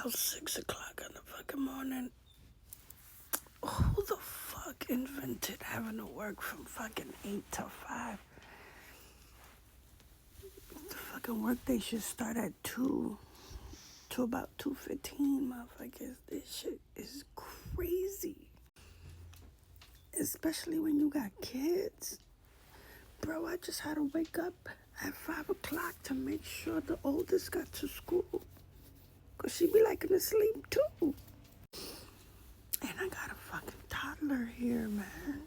about 6 o'clock in the fucking morning. Who the fuck invented having to work from fucking 8 to 5? The fucking workday should start at 2 to about 2:15, motherfuckers. This shit is crazy. Especially when you got kids. Bro, I just had to wake up at 5 o'clock to make sure the oldest got to school. Because she be liking to sleep too. And I got a fucking toddler here, man.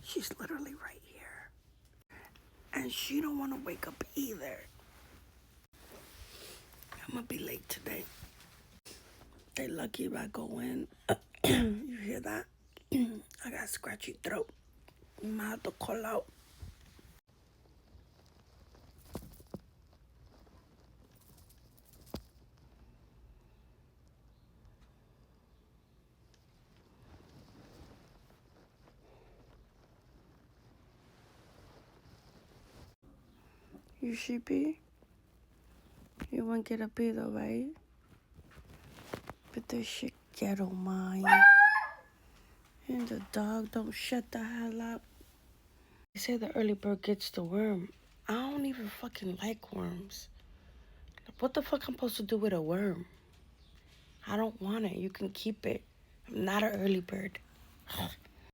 She's literally right here. And she don't want to wake up either. I'm going to be late today. They lucky if I go in. You hear that? I got a scratchy throat. I might have to call out. You sheepy? You won't get up either, right? But this shit ghetto mine. And the dog don't shut the hell up. They say the early bird gets the worm. I don't even fucking like worms. What the fuck I'm supposed to do with a worm? I don't want it. You can keep it. I'm not an early bird.